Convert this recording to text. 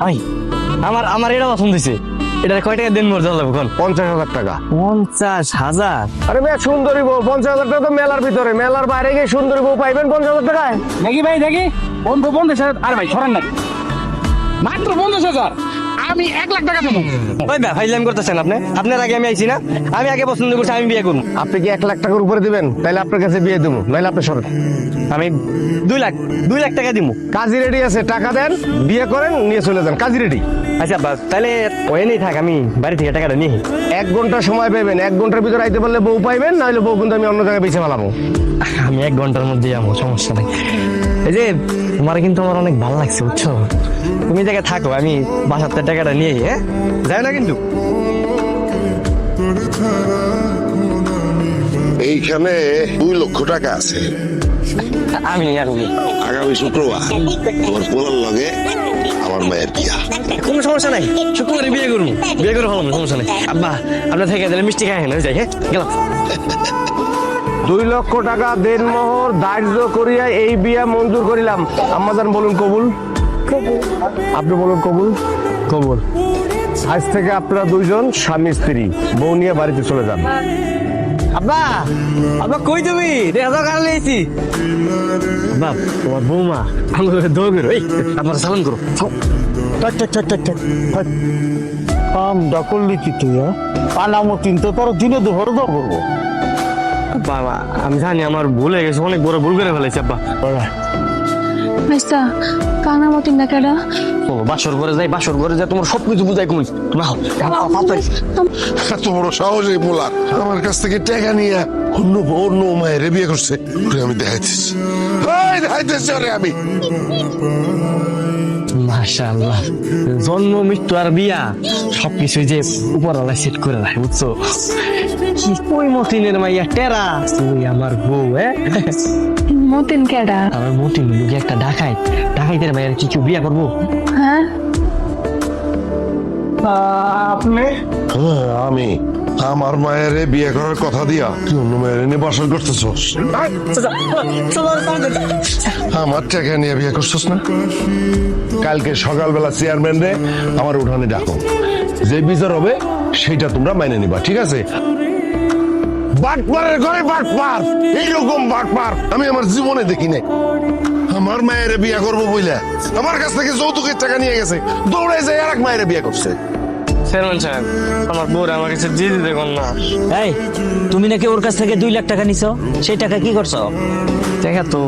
ভাই আমার আমার এটা পছন্দ হয়েছে। এটা কয় টাকা দিন মোর যাবো কোন? 50,000 টাকা। 50,000? আরে মেয়ে সুন্দরী বউ, 50,000 টাকা তো মেলার ভিতরে, মেলার বাইরে গিয়ে সুন্দরী বউ পাইবেন 50,000 টাকায়? দেখি ভাই দেখি, বন্ধু 50,000। আরে ভাই সরান নাকি, মাত্র 50,000। আমি 1,00,000 টাকা দেবো। ওই ভাই ফাইজলামি করতেছেন আপনি। আপনার আগে আমি আইছি না, আমি আগে পছন্দ করছি, আমি বিয়ে করবো। আপনি কি 1,00,000 টাকার উপরে দিবেন? তাহলে আপনার কাছে বিয়ে দেবো, নাহলে আপনি সরেন। আমি 2 লাখ টাকা দিব। কাজী রেডি আছে, টাকা দেন, বিয়ে করেন, নিয়ে চলে যান। কাজী রেডি। আচ্ছা বাস তাহলে ওই নেই থাক, আমি বাড়ি থেকে টাকাটা নিয়ে 1 ঘন্টা সময় পাবেন, 1 ঘন্টার ভিতরে আইতে পারলে বউ পাইবেন, নাহলে বউ কিন্তু আমি অন্য জায়গায় বেছে ফেলাবো। আমি 1 ঘন্টার মধ্যে যাবো, সমস্যা নেই। এই যে তোমার কিন্তু আমার অনেক ভালো লাগছে বুঝছো, তুমি জায়গায় থাকো, আমি বাসাতে টাকাটা নিয়ে হ্যাঁ যাই না কিন্তু। এইখানে 2 লক্ষ টাকা আছে। আমি আগামী শুক্রবার তোমার পোলার লগে আমার মায়ের বিয়া। কোনো সমস্যা নাই, শুক্রবারে বিয়ে করবো, বিয়ে করে ভালো সমস্যা নেই। আব্বা আপনার থেকে দিলে মিষ্টি খাই না, যাই হ্যাঁ গেলাম। 2 লক্ষ টাকা দেনমোহর ধার্য করিয়া এই বিয়া মঞ্জুর করিলাম। আম্মাজান বলুন কবুল। আপনি বলুন কবুল। কবুল। আজ থেকে আপনারা 2 জন স্বামী স্ত্রী, বউ নিয়ে বাড়িতে চলে যান। আব্বা আব্বা কই তুমি? দেখা কার লেছি বাপ, তোমার বৌমা আমাকে দৌড় বেরো, এই আপনার সালাম করো। কাম ডাকলি কি তুই? আনামতিন তো তোর দিনে দুপুরে তো করবো। বাবা আমি জানি আমার ভুল হয়ে গেছে, অনেক বড় ভুল করে ফেলেছি আব্বা। ভাইস্তা কানা মতিন না কেডা? ও বাসর ঘরে যাই, বাসর ঘরে যাই, তোমার সবকিছু বুঝাই কই তুমি এত বড় সাহস এই পোলার আমার কাছ থেকে টাকা নিয়ে অন্য মায়ের বিয়ে করছে। ওরে আমি দেখাইতেছি, দেখাইতেছি ওরে আমি। মাশাআল্লাহ, জন্ম মৃত্যু আর বিয়া সবকিছু যে উপরওয়ালা সেট করে রাখে বুঝছো। কি কই মতিনের মাইয়া টেরা, তুই আমার বউ হ্যাঁ? মতিন কেডা? আমার মতিন লোক একটা ডাকাইতের মাইয়ার কি কেউ বিয়া করবো? হ্যাঁ আপনি আমি আমার মায়ের বিয়ে করার কথা দিয়া তুই অন্য মায়ের নিয়ে বাসর করতেছস? আমার টাকা নিয়ে বিয়ে করছস না? কালকে সকালবেলা চেয়ারম্যান রে আমার উঠানে ডাকো, যে বিচার হবে সেটা তোমরা মাইনে নিবা, ঠিক আছে? বাটপারের ঘরে বাটপার, এইরকম বাটপার আমি আমার জীবনে দেখি নাই। আমার মায়ের বিয়ে করবো বইলা আমার কাছ থেকে যৌতুকের টাকা নিয়ে গেছে, দৌড়ে যায় আর এক মায়ের বিয়ে করছে। চেয়ারম্যান সাহেব, আমার বউর আমার কাছে দিয়ে দিতে কোন না। এই তুমি নাকি ওর কাছ থেকে 2 লাখ টাকা নিছো, সেই টাকা কি করছো? দেখা তো